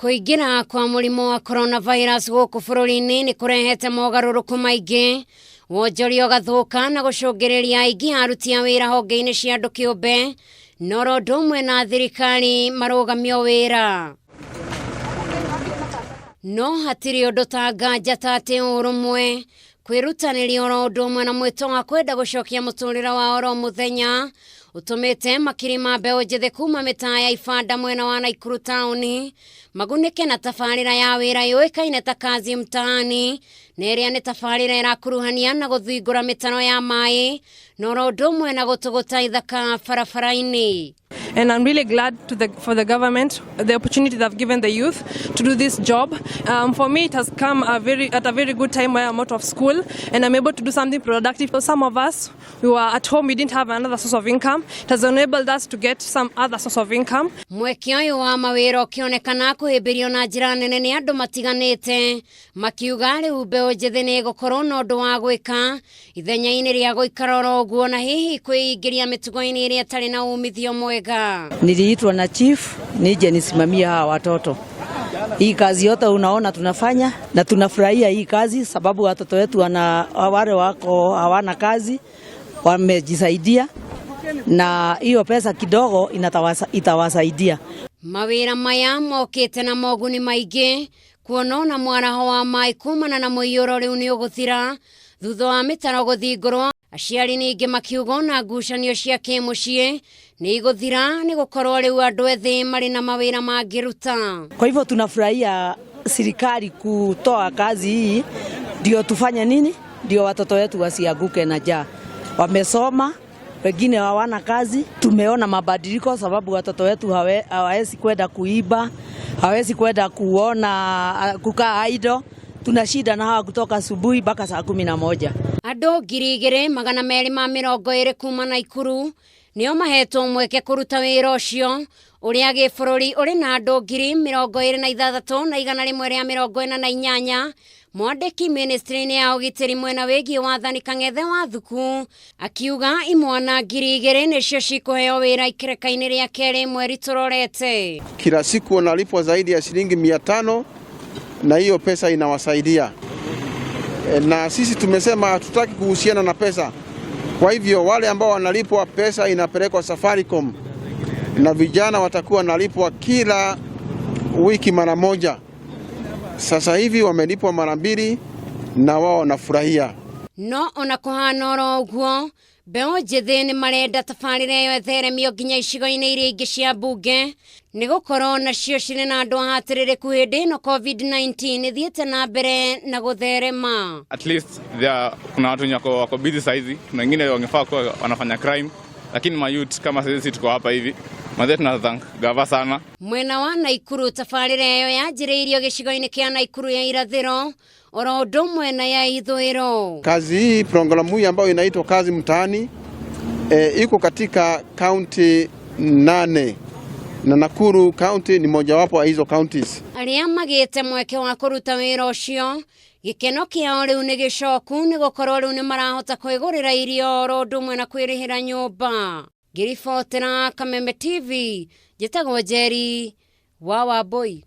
Kuingira kwa murimu wa coronavirus guku bururi-ini ni kurehete mogaruruku maingi wonjoria gathuka na gucungiriria aingi aruti a wira honge-ini cia andu kiumbe noro ndumwe na thirikari marugamio wira no hatiri undu ta nganja ta ati urumwe kwirutaniria oro ndumwe na mwito wa kwenda gucokia muturira wa oro muthenya utumite Makiri Mbeu njithi kuuma mitaa ya Ibanda mwena wa Nakuru Town magunike na tabarira ya wira yuikaine ta Kazi Mtaani neria ni tabarira irakuruhania na guthingura mitaro ya mai noro ndumwe na gutuguta ithaka barabara-ini. And I'm really glad for the government, the opportunity they've given the youth to do this job. For me, it has come at a very good time where I'm out of school and I'm able to do something productive. So some of us, we were at home, we didn't have another source of income. It has enabled us to get some other source of income. Mweke uyu wa mawira ukionekana kuhimbirio na njira nene ni andu matiganite makiuga riu Mbeu njithi ni gukorwo na undu wa gwika ithenya-ini ria guikara oro uguo na hihi kwiingiria mitugo-ini iria tari na umithio mwega. Niliitwa na chief nije nisimamia hawa watoto. Hii kazi yote unaona tunafanya na tunafurahia hii kazi sababu watoto wetu wale wako hawana kazi wamejisaidia na hiyo pesa kidogo itawasaidia. Mawira maya mokite na moguni maingi kuonona mwaraho wa mai kumana na muiyuro riu ni uguthira thutha wa mitaro guthingurwo. Aciari ningi makiuga na ngucanio cia kimucii ni iguthira ni gukorwo riu andu ethi mari na mawira mangiruta. Kwa hivyo tunafurahia serikali kutoa kazi hii ndio tufanye nini? Ndio watoto wetu wasianguke na njaa. Wamesoma, wengine hawana kazi. Tumeona mabadiliko sababu watoto wetu hawawezi kwenda kuiba, hawawezi kwenda kukaa idle. Tuna shida na hawa kutoka asubuhi mpaka saa 11. Andu 2,220 kuuma Nakuru nio mahetwo mweke kuruta wira ucio uria gibururi uri na andu 26,000 na 148. Mwandiki ministry-ini ya ugitiri mwena wigi wathani Kang'ethe wa thuku akiuga imwana 2,000 nicio cikuheo wira ikereka-ini ria keri mweri turorete. Kila siku wanalipwa zaidi ya shilingi 500 na hiyo pesa inawasaidia. Na sisi tumesema hatutaki kuhusiana na pesa. Kwa hivyo wale ambao wanalipwa pesa inapelekwa Safaricom na vijana watakuwa wanalipwa kila wiki mara moja. Sasa hivi wamelipwa mara 2 na wao wanafurahia. No ona kuhana oro uguo Mbeu njithi ni marenda tabarira iyo etheremio nginya icigo-ini iria ingi cia mbunge ni gukorwo nacio ciri na andu ahatiririku hindi no COVID-19 ithiite na mbere na gutherema. At least kuna watu wako busy saizi, kuna wengine wangefaa kuwa wanafanya crime, lakini mayouth kama sisi tuko hapa hivi mazetu na thank gava sana. Mwena wa Nakuru tabarira iyo yanjiriirio gicigo-ini kia Nakuru ya irathiro oro ndumwe na ya ithwiro. Kazi hii programu hii ambayo inaitwa Kazi Mtaani iko katika county 8 na Nakuru county ni mojawapo wa hizo counties. Aria magite mweke wa kuruta wira ucio gikeno kiao riu ni gicoku ni gukorwo riu ni marahota kwigurira irio oro ndumwe na kwirihira nyumba. Ngiribotera Kameme TV njitagwo Njeri wa Wambui.